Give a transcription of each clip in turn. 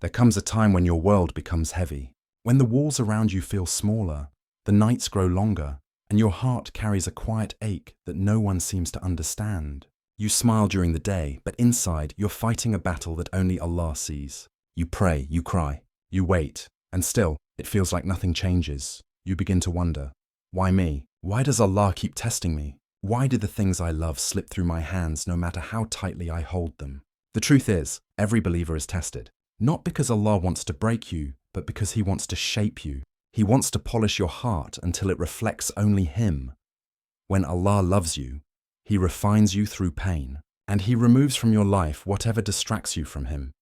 There comes a time when your world becomes heavy, when the walls around you feel smaller, the nights grow longer, and your heart carries a quiet ache that no one seems to understand. You smile during the day, but inside you're fighting a battle that only Allah sees. You pray, you cry, you wait, and still, it feels like nothing changes. You begin to wonder, why me? Why does Allah keep testing me? Why do the things I love slip through my hands no matter how tightly I hold them? The truth is, every believer is tested. Not because Allah wants to break you, but because He wants to shape you. He wants to polish your heart until it reflects only Him. When Allah loves you, He refines you through pain, and He removes from your life whatever distracts you from Him,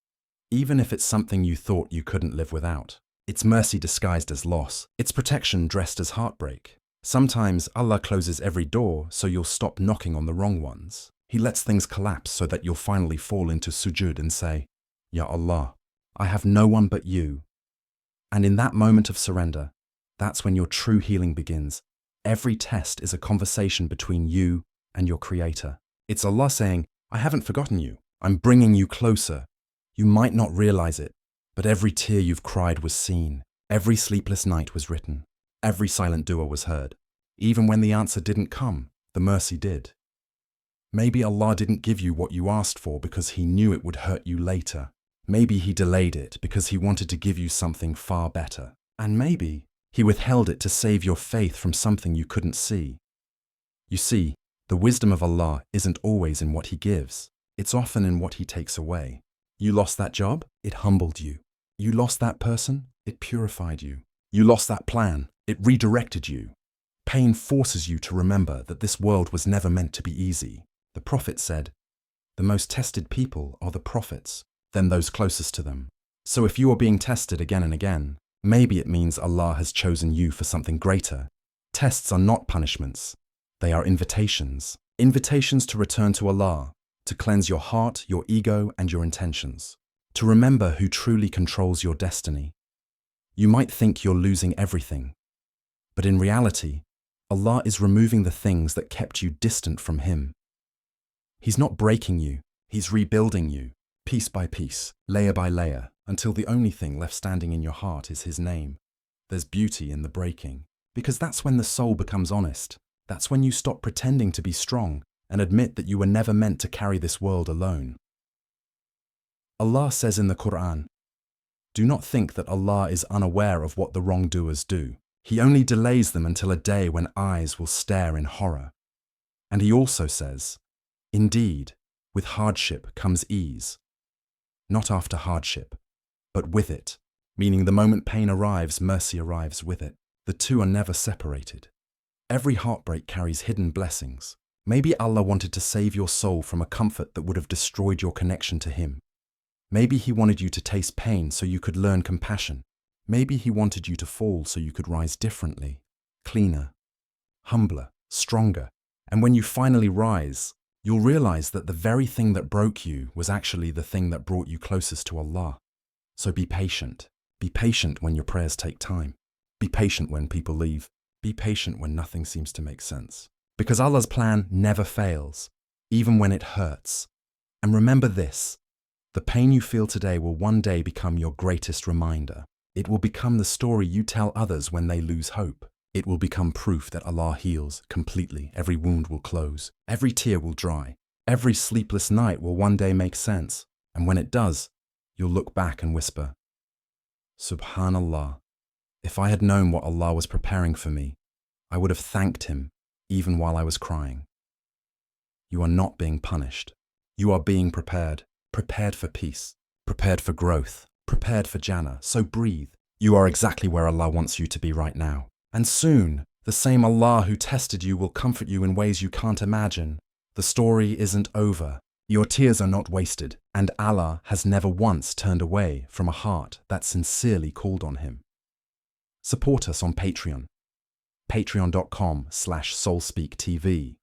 even if it's something you thought you couldn't live without. It's mercy disguised as loss. It's protection dressed as heartbreak. Sometimes Allah closes every door so you'll stop knocking on the wrong ones. He lets things collapse so that you'll finally fall into sujud and say, Ya Allah, I have no one but you. And in that moment of surrender, that's when your true healing begins. Every test is a conversation between you and your Creator. It's Allah saying, I haven't forgotten you. I'm bringing you closer. You might not realize it, but every tear you've cried was seen. Every sleepless night was written. Every silent dua was heard. Even when the answer didn't come, the mercy did. Maybe Allah didn't give you what you asked for because He knew it would hurt you later. Maybe He delayed it because He wanted to give you something far better. And maybe He withheld it to save your faith from something you couldn't see. You see, the wisdom of Allah isn't always in what He gives. It's often in what He takes away. You lost that job? It humbled you. You lost that person? It purified you. You lost that plan? It redirected you. Pain forces you to remember that this world was never meant to be easy. The Prophet said, the most tested people are the prophets, then those closest to them. So if you are being tested again and again, maybe it means Allah has chosen you for something greater. Tests are not punishments. They are invitations. Invitations to return to Allah, to cleanse your heart, your ego, and your intentions. To remember who truly controls your destiny. You might think you're losing everything, but in reality, Allah is removing the things that kept you distant from Him. He's not breaking you, He's rebuilding you, piece by piece, layer by layer, until the only thing left standing in your heart is His name. There's beauty in the breaking, because that's when the soul becomes honest. That's when you stop pretending to be strong and admit that you were never meant to carry this world alone. Allah says in the Quran, do not think that Allah is unaware of what the wrongdoers do. He only delays them until a day when eyes will stare in horror. And He also says, indeed, with hardship comes ease. Not after hardship, but with it, meaning the moment pain arrives, mercy arrives with it. The two are never separated. Every heartbreak carries hidden blessings. Maybe Allah wanted to save your soul from a comfort that would have destroyed your connection to Him. Maybe He wanted you to taste pain so you could learn compassion. Maybe He wanted you to fall so you could rise differently, cleaner, humbler, stronger. And when you finally rise, you'll realize that the very thing that broke you was actually the thing that brought you closest to Allah. So be patient. Be patient when your prayers take time. Be patient when people leave. Be patient when nothing seems to make sense. Because Allah's plan never fails, even when it hurts. And remember this, the pain you feel today will one day become your greatest reminder. It will become the story you tell others when they lose hope. It will become proof that Allah heals completely. Every wound will close. Every tear will dry. Every sleepless night will one day make sense. And when it does, you'll look back and whisper, Subhanallah, if I had known what Allah was preparing for me, I would have thanked Him even while I was crying. You are not being punished. You are being prepared. Prepared for peace. Prepared for growth. Prepared for Jannah. So breathe. You are exactly where Allah wants you to be right now. And soon, the same Allah who tested you will comfort you in ways you can't imagine. The story isn't over. Your tears are not wasted, and Allah has never once turned away from a heart that sincerely called on Him. Support us on Patreon. Patreon.com/SoulSpeakTV.